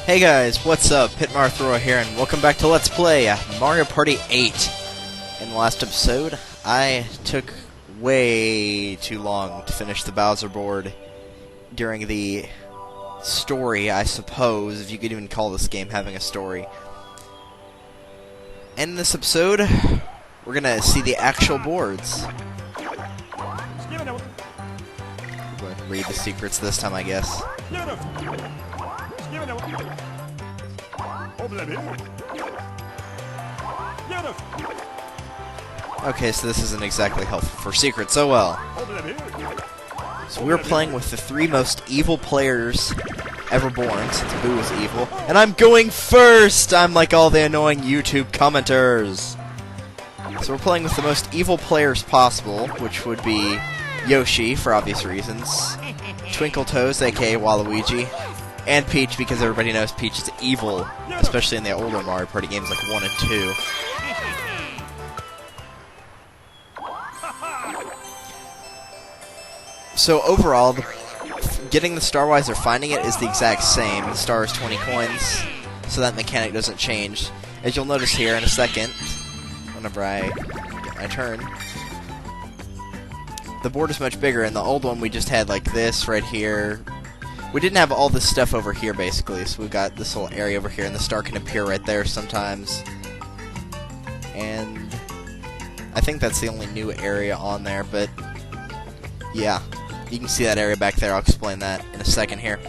Hey guys, what's up? Pitmarthroy here, and welcome back to Let's Play Mario Party 8. In the last episode, I took way too long to finish the Bowser board during the story, I suppose, if you could even call this game having a story. And in this episode, we're gonna see the actual boards. I'm going to read the secrets this time, I guess. Okay, so this isn't exactly helpful for secrets, oh well. So we're playing with the three most evil players ever born, since Boo is evil. And I'm going first! I'm like all the annoying YouTube commenters. So we're playing with the most evil players possible, which would be Yoshi, for obvious reasons, Twinkle Toes, aka Waluigi, and Peach, because everybody knows Peach is evil, especially in the older Mario Party games like 1 and 2. So overall, getting the Star-wise or finding it is the exact same. The star is 20 coins, so that mechanic doesn't change. As you'll notice here in a second, whenever I get my turn, the board is much bigger. In the old one we just had like this right here. We didn't have all this stuff over here, basically, so we've got this little area over here, and the star can appear right there sometimes. And I think that's the only new area on there, but yeah, you can see that area back there. I'll explain that in a second here.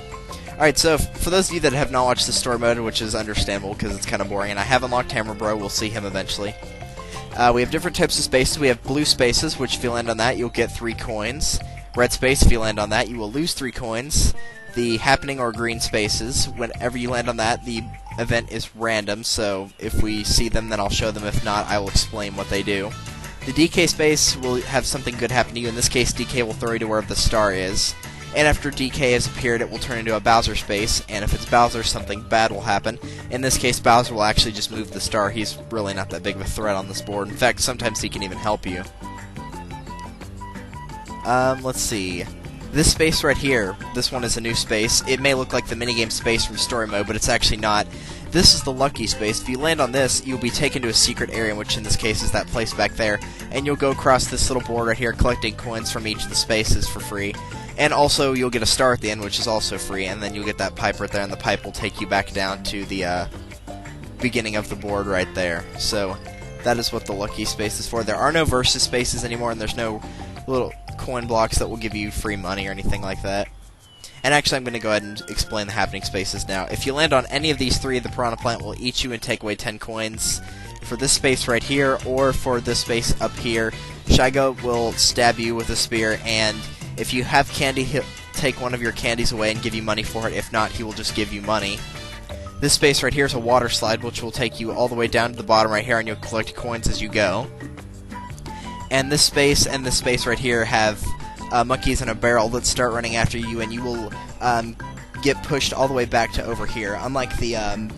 Alright, so for those of you that have not watched the story mode, which is understandable because it's kind of boring, and I have unlocked Hammer Bro, we'll see him eventually. We have different types of spaces. We have blue spaces, which if you land on that, you'll get 3 coins. Red space, if you land on that, you will lose 3 coins. The happening or green spaces, whenever you land on that, the event is random, so if we see them, then I'll show them. If not, I will explain what they do. The DK space will have something good happen to you. In this case, DK will throw you to wherever the star is. And after DK has appeared, it will turn into a Bowser space, and if it's Bowser, something bad will happen. In this case, Bowser will actually just move the star. He's really not that big of a threat on this board. In fact, sometimes he can even help you. Let's see. This space right here, this one is a new space. It may look like the minigame space from story mode, but it's actually not. This is the lucky space. If you land on this, you'll be taken to a secret area, which in this case is that place back there. And you'll go across this little board right here, collecting coins from each of the spaces for free. And also, you'll get a star at the end, which is also free. And then you'll get that pipe right there, and the pipe will take you back down to the beginning of the board right there. So that is what the lucky space is for. There are no versus spaces anymore, and there's no little coin blocks that will give you free money or anything like that. And actually, I'm going to go ahead and explain the happening spaces now. If you land on any of these 3, the Piranha Plant will eat you and take away 10 coins. For this space right here, or for this space up here, Shigo will stab you with a spear, and if you have candy, he'll take one of your candies away and give you money for it. If not, he will just give you money. This space right here is a water slide, which will take you all the way down to the bottom right here, and you'll collect coins as you go. And this space right here have monkeys in a barrel that start running after you, and you will get pushed all the way back to over here, unlike the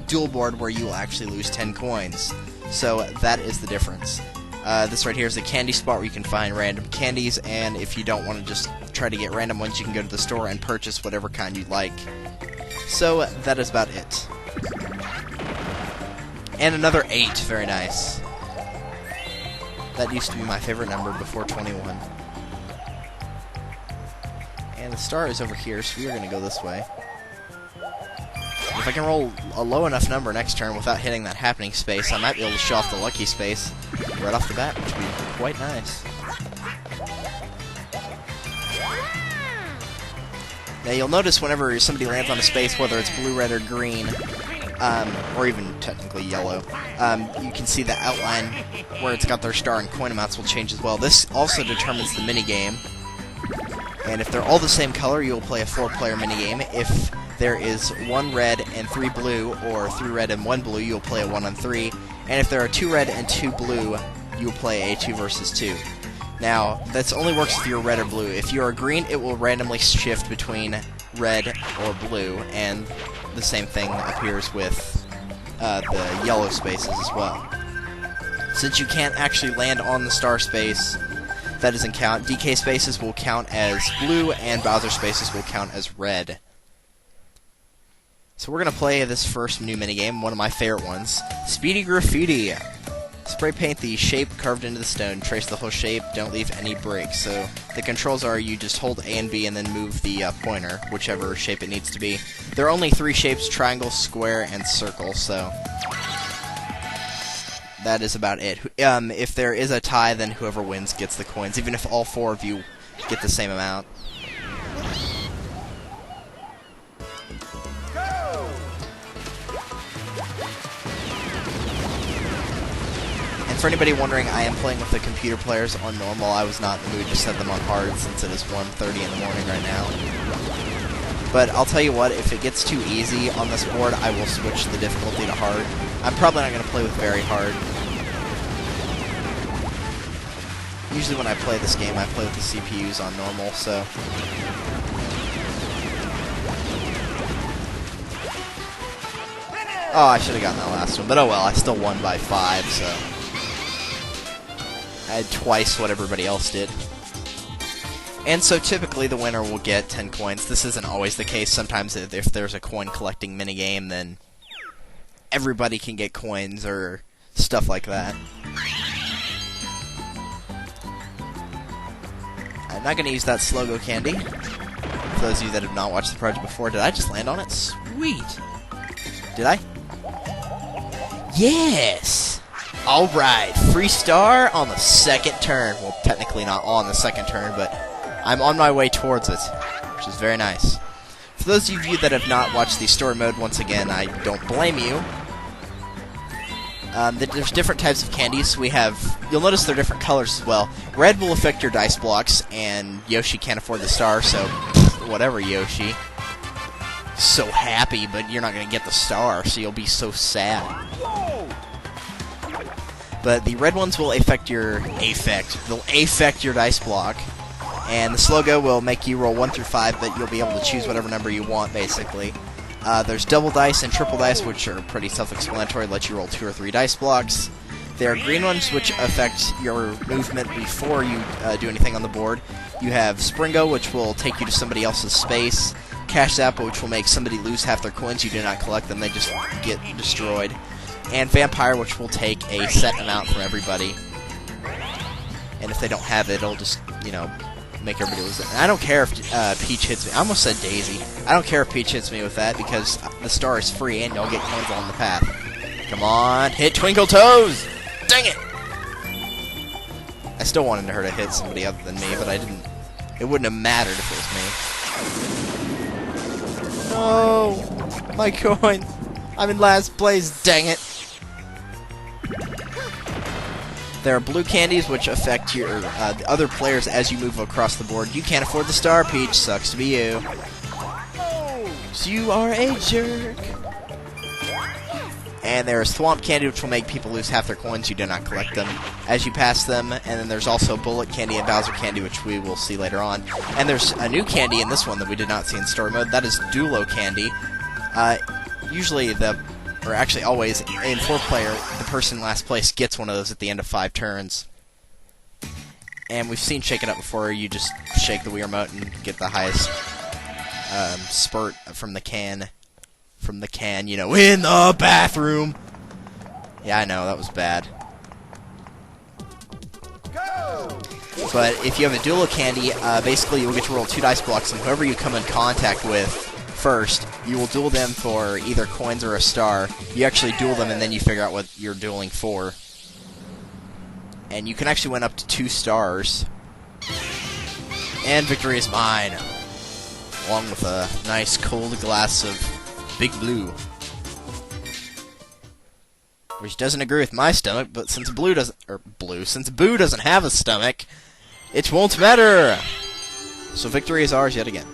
dual board where you will actually lose 10 coins. So that is the difference. This right here is a candy spot where you can find random candies, and if you don't want to just try to get random ones, you can go to the store and purchase whatever kind you like. So that is about it. And another 8, very nice. That used to be my favorite number before 21. And the star is over here, so we are going to go this way. If I can roll a low enough number next turn without hitting that happening space, I might be able to show off the lucky space right off the bat, which would be quite nice. Now you'll notice whenever somebody lands on a space, whether it's blue, red, or green, or even technically yellow, you can see the outline where it's got their star, and coin amounts will change as well. This also determines the minigame. And if they're all the same color, you'll play a 4-player minigame. If there is 1 red and 3 blue, or 3 red and 1 blue, you'll play a 1-on-3. And if there are 2 red and 2 blue, you'll play a 2 versus 2. Now, that only works if you're red or blue. If you are green, it will randomly shift between red or blue, and the same thing appears with the yellow spaces as well. Since you can't actually land on the star space, that doesn't count. DK spaces will count as blue, and Bowser spaces will count as red. So we're going to play this first new minigame, one of my favorite ones, Speedy Graffiti. Spray paint the shape carved into the stone, trace the whole shape, don't leave any breaks. So the controls are you just hold A and B and then move the pointer, whichever shape it needs to be. There are only 3 shapes, triangle, square, and circle, so that is about it. If there is a tie, then whoever wins gets the coins, even if all 4 of you get the same amount. For anybody wondering, I am playing with the computer players on normal. I was not in the mood to set them on hard since it is 1:30 in the morning right now. But I'll tell you what, if it gets too easy on this board, I will switch the difficulty to hard. I'm probably not going to play with very hard. Usually when I play this game, I play with the CPUs on normal, so... Oh, I should have gotten that last one, but oh well, I still won by 5, so... I had twice what everybody else did. And so typically the winner will get 10 coins. This isn't always the case. Sometimes if there's a coin collecting minigame, then everybody can get coins or stuff like that. I'm not going to use that Slogo candy. For those of you that have not watched the project before, did I just land on it? Sweet! Did I? Yes! Alright, free star on the second turn. Well, technically not on the second turn, but I'm on my way towards it, which is very nice. For those of you that have not watched the story mode, once again, I don't blame you. There's different types of candies. We have, you'll notice they're different colors as well. Red will affect your dice blocks, and Yoshi can't afford the star, so whatever, Yoshi. So happy, but you're not going to get the star, so you'll be so sad. But the red ones will affect your They'll affect your dice block. And the Slogo will make you roll 1 through 5, but you'll be able to choose whatever number you want, basically. There's double dice and triple dice, which are pretty self-explanatory, let you roll 2 or 3 dice blocks. There are green ones, which affect your movement before you do anything on the board. You have Springo, which will take you to somebody else's space. Cash Zappa, which will make somebody lose half their coins. You do not collect them, they just get destroyed. And Vampire, which will take a set amount from everybody. And if they don't have it, it'll just, you know, make everybody lose it. And I don't care if Peach hits me. I almost said Daisy. I don't care if Peach hits me with that, because the star is free and you'll get coins along the path. Come on, hit Twinkle Toes! Dang it! I still wanted her to hit somebody other than me, but I didn't. It wouldn't have mattered if it was me. No! My coin! I'm in last place, dang it! There are blue candies, which affect your the other players as you move across the board. You can't afford the star, Peach. Sucks to be you. So you are a jerk. And there's Thwomp candy, which will make people lose half their coins. You do not collect them as you pass them. And then there's also Bullet candy and Bowser candy, which we will see later on. And there's a new candy in this one that we did not see in story mode. That is Dulo candy. Usually or actually always, in 4-player, the person in last place gets one of those at the end of 5 turns. And we've seen Shake It Up before. You just shake the Wii Remote and get the highest spurt from the can. From the can, you know, in the bathroom! Yeah, I know, that was bad. Go! But if you have a Duelo candy, basically you'll get to roll 2 dice blocks, and whoever you come in contact with first, you will duel them for either coins or a star. You actually duel them, and then you figure out what you're dueling for. And you can actually win up to 2 stars. And victory is mine. Along with a nice cold glass of Big Blue. Which doesn't agree with my stomach, but since Boo doesn't have a stomach, it won't matter! So victory is ours yet again.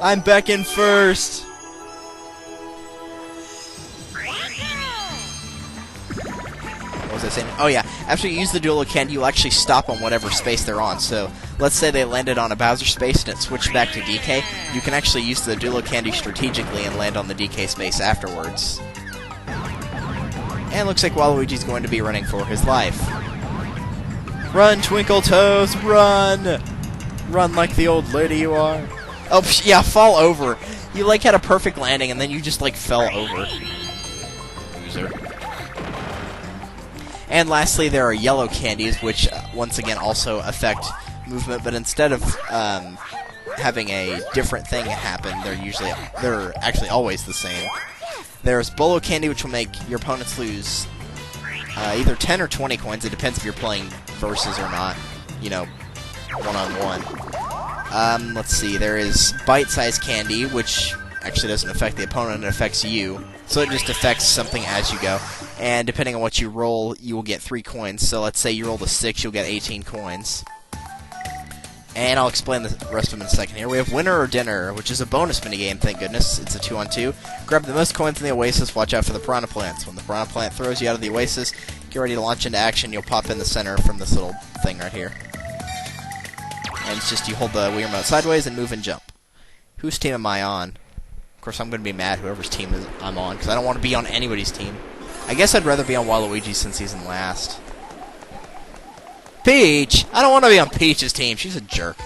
I'm back in first! What was I saying? Oh yeah, after you use the Duelo candy, you'll actually stop on whatever space they're on. So, let's say they landed on a Bowser space and it switched back to DK. You can actually use the Duelo candy strategically and land on the DK space afterwards. And looks like Waluigi's going to be running for his life. Run, Twinkle Toes, run! Run like the old lady you are. Oh, yeah, fall over. You, like, had a perfect landing, and then you just, like, fell over. Loser. And lastly, there are yellow candies, which, once again, also affect movement, but instead of having a different thing happen, they're actually always the same. There's bolo candy, which will make your opponents lose either 10 or 20 coins. It depends if you're playing versus or not, you know, one-on-one. Let's see, there is bite-sized candy, which actually doesn't affect the opponent, it affects you. So it just affects something as you go. And depending on what you roll, you will get 3 coins. So let's say you rolled a 6, you'll get 18 coins. And I'll explain the rest of them in a second here. We have Winner or Dinner, which is a bonus minigame, thank goodness. It's a 2-on-2. Grab the most coins in the oasis, watch out for the piranha plants. When the piranha plant throws you out of the oasis, get ready to launch into action. You'll pop in the center from this little thing right here. And it's just you hold the Wii remote sideways and move and jump. Whose team am I on? Of course, I'm going to be mad whoever's team I'm on, because I don't want to be on anybody's team. I guess I'd rather be on Waluigi since he's in last. Peach! I don't want to be on Peach's team. She's a jerk.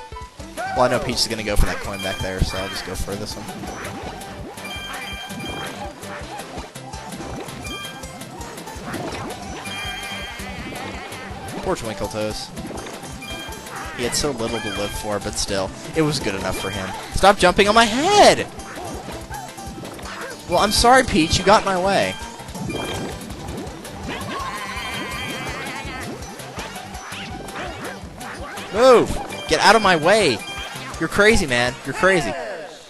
Well, I know Peach is going to go for that coin back there, so I'll just go for this one. Poor Twinkle Toes. He had so little to live for, but still, it was good enough for him. Stop jumping on my head! Well, I'm sorry, Peach. You got in my way. Move! Get out of my way! You're crazy, man. You're crazy.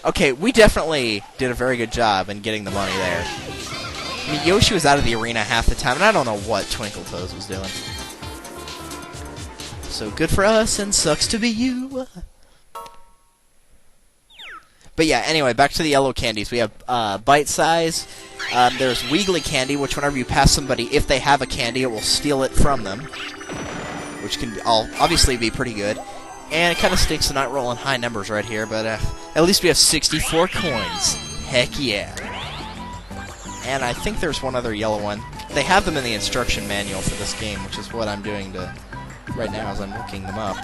Okay, we definitely did a very good job in getting the money there. I mean, Yoshi was out of the arena half the time, and I don't know what Twinkle Toes was doing. So good for us, and sucks to be you. But yeah, anyway, back to the yellow candies. We have Bite Size. There's Wiggly Candy, which whenever you pass somebody, if they have a candy, it will steal it from them. Which can obviously be pretty good. And it kind of stinks to not rolling high numbers right here, but at least we have 64 coins. Heck yeah. And I think there's one other yellow one. They have them in the instruction manual for this game, which is what I'm doing right now as I'm looking them up.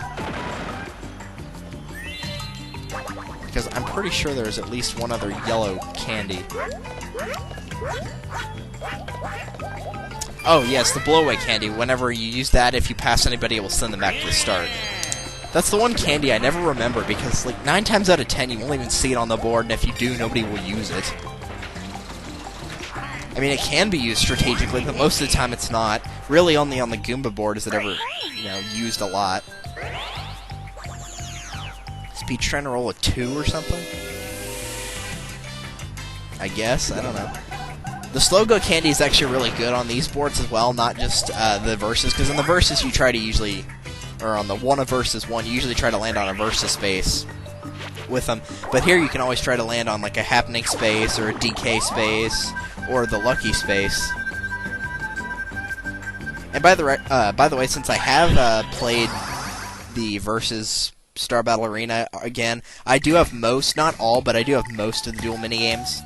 Because I'm pretty sure there's at least one other yellow candy. Oh, yes, the blowaway candy. Whenever you use that, if you pass anybody, it will send them back to the start. That's the one candy I never remember, because, like, 9 times out of 10, you won't even see it on the board, and if you do, nobody will use it. I mean, it can be used strategically, but most of the time it's not. Really, only on the Goomba board is it ever, used a lot. Is Peach trying to roll a 2 or something? I guess? I don't know. The Slow-Go candy is actually really good on these boards as well, not just the Versus, because in the Versus you try to usually, or on the one of Versus 1, you usually try to land on a Versus space with them. But here you can always try to land on like a Happening space, or a DK space, or the Lucky space. And by the way, since I have played the Versus Star Battle Arena again, I do have most, not all, but I do have most of the dual minigames.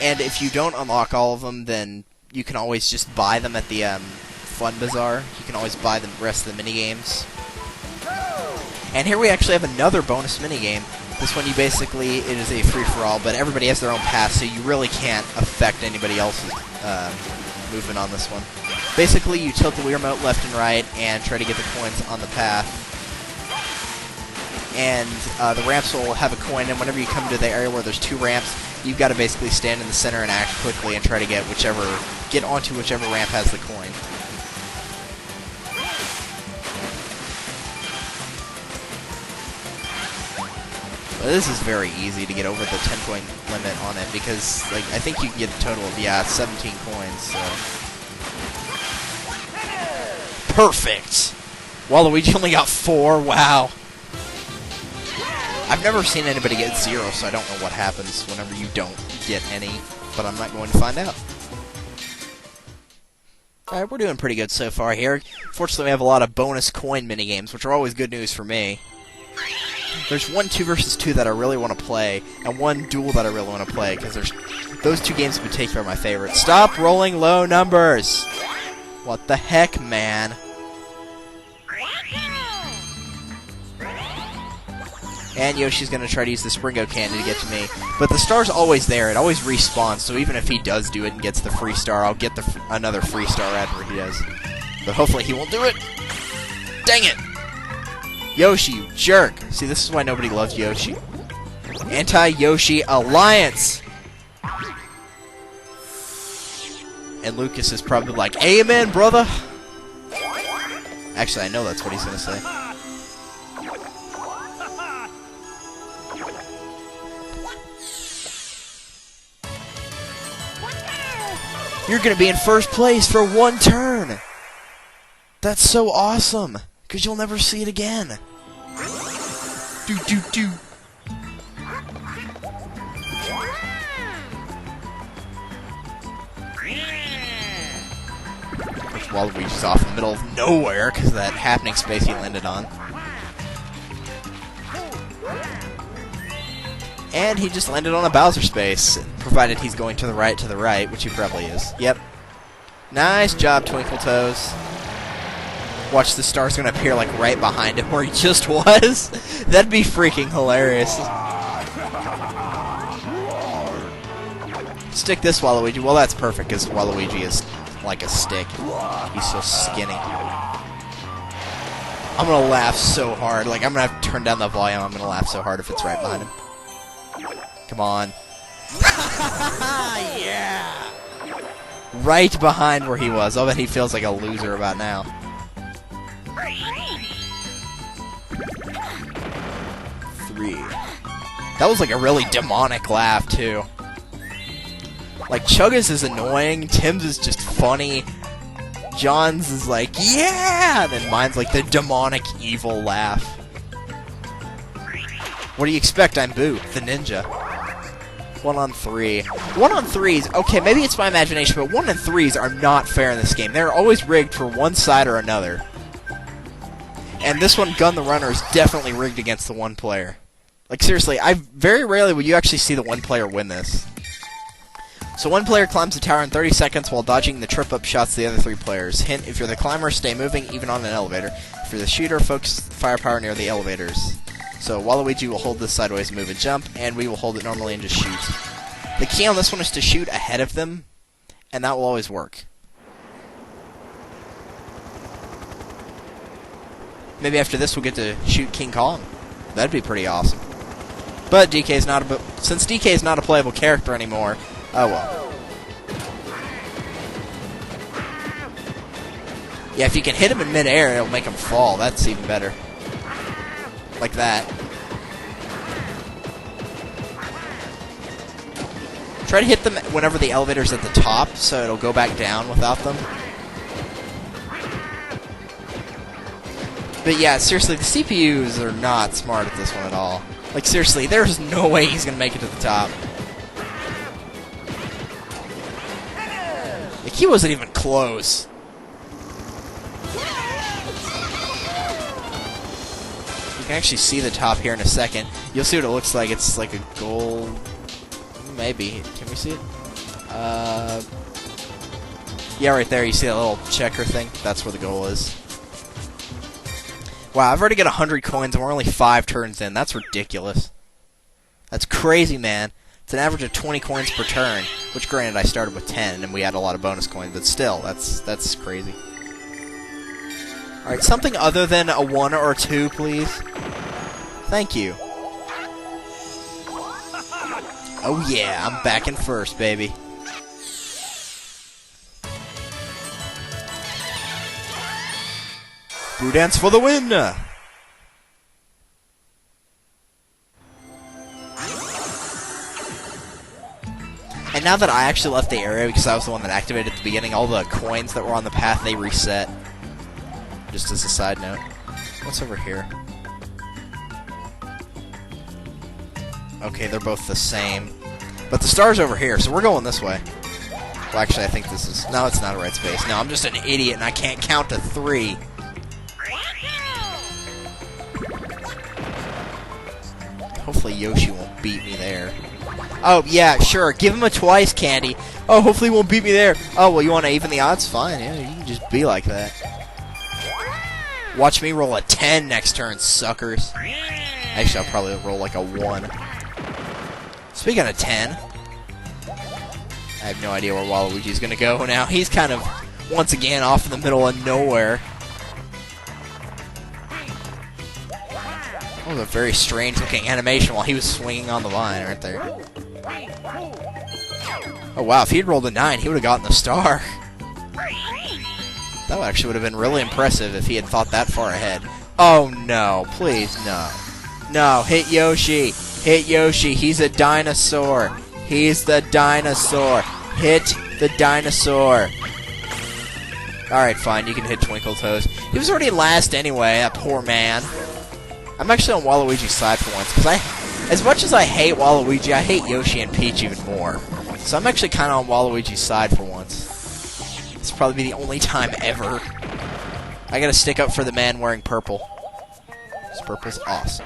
And if you don't unlock all of them, then you can always just buy them at the Fun Bazaar. You can always buy the rest of the minigames. And here we actually have another bonus minigame. This one, it is a free-for-all, but everybody has their own path, so you really can't affect anybody else's movement on this one. Basically, you tilt the Wii remote left and right and try to get the coins on the path. And the ramps will have a coin, and whenever you come to the area where there's 2 ramps, you've got to basically stand in the center and act quickly and try to get onto whichever ramp has the coin. But this is very easy to get over the 10-coin limit on it, because I think you can get a total of 17 coins. So. Perfect. Waluigi only got 4. Wow. I've never seen anybody get 0, so I don't know what happens whenever you don't get any, but I'm not going to find out. Alright, we're doing pretty good so far here. Fortunately, we have a lot of bonus coin minigames, which are always good news for me. There's one 2 versus 2 that I really want to play, and one duel that I really want to play, because those 2 games in particular are my favorites. Stop rolling low numbers! What the heck, man? And Yoshi's going to try to use the Springo Candy to get to me. But the star's always there. It always respawns, so even if he does do it and gets the free star, I'll get another free star after he does. But hopefully he won't do it. Dang it! Yoshi, you jerk! See, this is why nobody loves Yoshi. Anti-Yoshi Alliance! And Lucas is probably like, Amen, brother! Actually, I know that's what he's going to say. You're going to be in first place for one turn! That's so awesome! Because you'll never see it again. Do. Waluigi's off in the middle of nowhere because of that happening space he landed on. And he just landed on a Bowser space, provided he's going to the right, which he probably is. Yep. Nice job, Twinkle Toes. Watch, the star's gonna appear like right behind him where he just was. That'd be freaking hilarious. Stick this Waluigi. Well, that's perfect because Waluigi is like a stick. He's so skinny. I'm gonna laugh so hard. Like, I'm gonna have to turn down the volume. I'm gonna laugh so hard if it's right behind him. Come on. Yeah! Right behind where he was. I'll bet he feels like a loser about now. 3. That was like a really demonic laugh, too. Like, Chugga's is annoying, Tim's is just funny, John's is like, yeah! And then mine's like the demonic evil laugh. What do you expect? I'm Boo, the ninja. 1 on 3. 1 on 3s, okay, maybe it's my imagination, but 1 and 3s are not fair in this game. They're always rigged for one side or another. And this one, Gun the Runner, is definitely rigged against the one player. Like, seriously, very rarely will you actually see the one player win this. So one player climbs the tower in 30 seconds while dodging the trip-up shots of the other 3 players. Hint, if you're the climber, stay moving, even on an elevator. If you're the shooter, focus firepower near the elevators. So Waluigi will hold this sideways move and jump, and we will hold it normally and just shoot. The key on this one is to shoot ahead of them, and that will always work. Maybe after this we'll get to shoot King Kong. That'd be pretty awesome. But since DK is not a playable character anymore, oh well. Yeah, if you can hit him in midair, it'll make him fall. That's even better. Like that. Try to hit them whenever the elevator's at the top, so it'll go back down without them. But yeah, seriously, the CPUs are not smart at this one at all. Like, seriously, there's no way he's gonna make it to the top. Like, he wasn't even close. You can actually see the top here in a second. You'll see what it looks like. It's like a gold... Maybe. Can we see it? Yeah, right there. You see that little checker thing? That's where the goal is. Wow, I've already got 100 coins and we're only 5 turns in. That's ridiculous. That's crazy, man. It's an average of 20 coins per turn, which granted I started with 10 and we had a lot of bonus coins, but still, that's crazy. Alright, something other than a 1 or 2, please. Thank you. Oh yeah, I'm back in first, baby. Boo Dance for the win! And now that I actually left the area, because I was the one that activated at the beginning, all the coins that were on the path, they reset. Just as a side note. What's over here? Okay, they're both the same. But the star's over here, so we're going this way. Well, actually, I think this is... No, it's not a right space. No, I'm just an idiot, and I can't count to 3. Hopefully Yoshi won't beat me there. Oh, yeah, sure. Give him a twice candy. Oh, hopefully he won't beat me there. Oh, well, you want to even the odds? Fine, yeah, you can just be like that. Watch me roll a 10 next turn, suckers. Actually, I'll probably roll like a 1. Speaking of 10, I have no idea where Waluigi's gonna go now. He's kind of, once again, off in the middle of nowhere. That was a very strange looking animation while he was swinging on the vine right there. Oh wow, if he'd rolled a 9, he would have gotten the star. That actually would have been really impressive if he had thought that far ahead. Oh no, please, no. No, hit Yoshi. Hit Yoshi, he's a dinosaur. He's the dinosaur. Hit the dinosaur. Alright, fine, you can hit Twinkle Toes. He was already last anyway, that poor man. I'm actually on Waluigi's side for once, because as much as I hate Waluigi, I hate Yoshi and Peach even more. So I'm actually kind of on Waluigi's side for once. This will probably be the only time ever. I gotta stick up for the man wearing purple. This purple's awesome.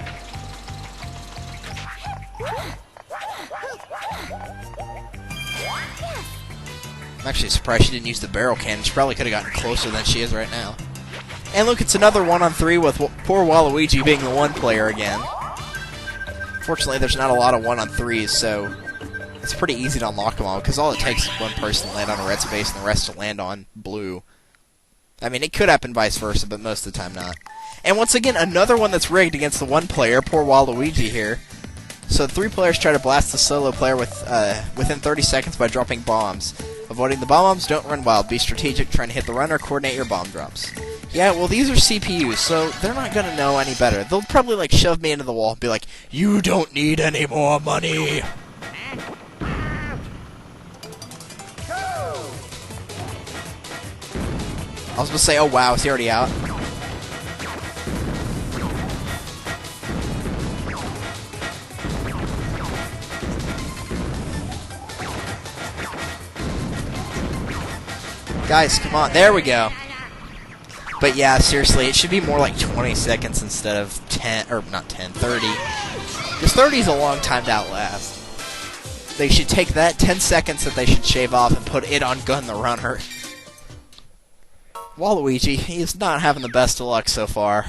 I'm actually surprised she didn't use the barrel cannon. She probably could have gotten closer than she is right now. And look, it's another 1-on-3 with poor Waluigi being the 1 player again. Fortunately, there's not a lot of 1-on-3s, so it's pretty easy to unlock them all, because all it takes is one person to land on a red space and the rest to land on blue. I mean, it could happen vice versa, but most of the time not. And once again, another one that's rigged against the 1 player, poor Waluigi here. So 3 players try to blast the solo player within 30 seconds by dropping bombs. Avoiding the bombs, don't run wild. Be strategic, trying to hit the runner, coordinate your bomb drops. Yeah, well, these are CPUs, so they're not gonna know any better. They'll probably, like, shove me into the wall and be like, you don't need any more money! I was gonna say, oh wow, is he already out? Guys, come on, there we go. But yeah, seriously, it should be more like 20 seconds instead of 10, or not 10, 30. Because 30 is a long time to outlast. They should take that 10 seconds that they should shave off and put it on Gun the Runner. Waluigi, he is not having the best of luck so far.